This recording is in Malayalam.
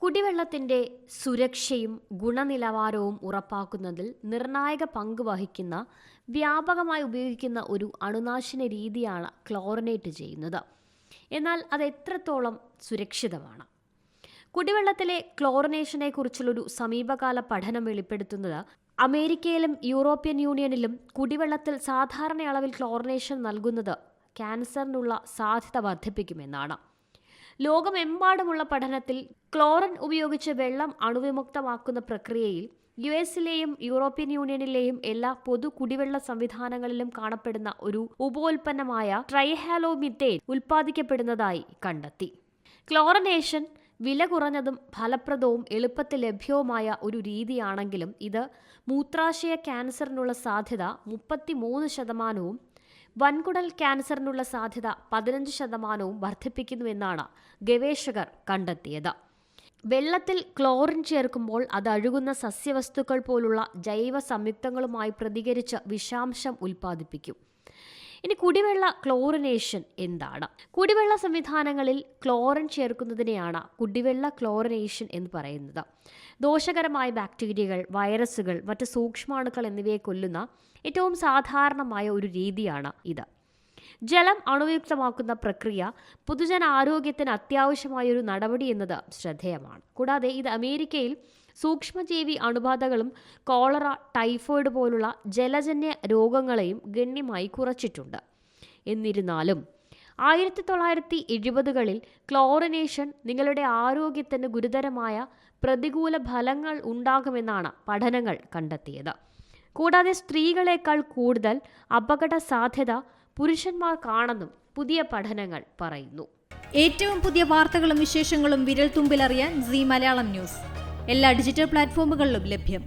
കുടിവെള്ളത്തിന്റെ സുരക്ഷയും ഗുണനിലവാരവും ഉറപ്പാക്കുന്നതിൽ നിർണായക പങ്ക് വഹിക്കുന്ന വ്യാപകമായി ഉപയോഗിക്കുന്ന ഒരു അണുനാശിന രീതിയാണ് ക്ലോറിനേറ്റ് ചെയ്യുന്നത്. എന്നാൽ അത് എത്രത്തോളം സുരക്ഷിതമാണ്? കുടിവെള്ളത്തിലെ ക്ലോറിനേഷനെ കുറിച്ചുള്ളൊരു സമീപകാല പഠനം വെളിപ്പെടുത്തുന്നത് അമേരിക്കയിലും യൂറോപ്യൻ യൂണിയനിലും കുടിവെള്ളത്തിൽ സാധാരണ അളവിൽ ക്ലോറിനേഷൻ നൽകുന്നത് ക്യാൻസറിനുള്ള സാധ്യത വർദ്ധിപ്പിക്കുമെന്നാണ്. ലോകമെമ്പാടുമുള്ള പഠനത്തിൽ ക്ലോറിൻ ഉപയോഗിച്ച് വെള്ളം അണുവിമുക്തമാക്കുന്ന പ്രക്രിയയിൽ യുഎസിലെയും യൂറോപ്യൻ യൂണിയനിലെയും എല്ലാ പൊതു കുടിവെള്ള സംവിധാനങ്ങളിലും കാണപ്പെടുന്ന ഒരു ഉപോൽപ്പന്നമായ ട്രൈഹാലോമിത്തേൻ ഉൽപ്പാദിക്കപ്പെടുന്നതായി കണ്ടെത്തി. ക്ലോറിനേഷൻ വില കുറഞ്ഞതും ഫലപ്രദവും എളുപ്പത്തിൽ ലഭ്യവുമായ ഒരു രീതിയാണെങ്കിലും ഇത് മൂത്രാശയ ക്യാൻസറിനുള്ള സാധ്യത 33%, വൻകുടൽ ക്യാൻസറിനുള്ള സാധ്യത 15% വർദ്ധിപ്പിക്കുന്നുവെന്നാണ് ഗവേഷകർ കണ്ടെത്തിയത്. വെള്ളത്തിൽ ക്ലോറിൻ ചേർക്കുമ്പോൾ അത് അഴുകുന്ന സസ്യവസ്തുക്കൾ പോലുള്ള ജൈവ സംയുക്തങ്ങളുമായി പ്രതികരിച്ച് വിഷാംശം ഉൽപ്പാദിപ്പിക്കും. ഇനി കുടിവെള്ള ക്ലോറിനേഷൻ എന്താണ്? കുടിവെള്ള സംവിധാനങ്ങളിൽ ക്ലോറിൻ ചേർക്കുന്നതിനെയാണ് കുടിവെള്ള ക്ലോറിനേഷൻ എന്ന് പറയുന്നത്. ദോഷകരമായ ബാക്ടീരിയകൾ, വൈറസുകൾ, മറ്റ് സൂക്ഷ്മാണുക്കൾ എന്നിവയെ കൊല്ലുന്ന ഏറ്റവും സാധാരണമായ ഒരു രീതിയാണ് ഇത്. ജലം അണുയുക്തമാക്കുന്ന പ്രക്രിയ പൊതുജനാരോഗ്യത്തിന് അത്യാവശ്യമായൊരു നടപടി എന്നത് ശ്രദ്ധേയമാണ്. കൂടാതെ ഇത് അമേരിക്കയിൽ സൂക്ഷ്മജീവി അണുബാധകളും കോളറ, ടൈഫോയിഡ് പോലുള്ള ജലജന്യ രോഗങ്ങളെയും ഗണ്യമായി കുറച്ചിട്ടുണ്ട്. എന്നിരുന്നാലും 1970കളിൽ ക്ലോറിനേഷൻ നിങ്ങളുടെ ആരോഗ്യത്തിന് ഗുരുതരമായ പ്രതികൂല ഫലങ്ങൾ ഉണ്ടാകുമെന്നാണ് പഠനങ്ങൾ കണ്ടെത്തിയത്. കൂടാതെ സ്ത്രീകളെക്കാൾ കൂടുതൽ അപകട സാധ്യത പുരുഷന്മാർക്കാണെന്നും പുതിയ പഠനങ്ങൾ പറയുന്നു. ഏറ്റവും പുതിയ വാർത്തകളും വിശേഷങ്ങളും വിരൽ തുമ്പിലറിയാൻ സീ മലയാളം ന്യൂസ് എല്ലാ ഡിജിറ്റൽ പ്ലാറ്റ്ഫോമുകളിലും ലഭ്യം.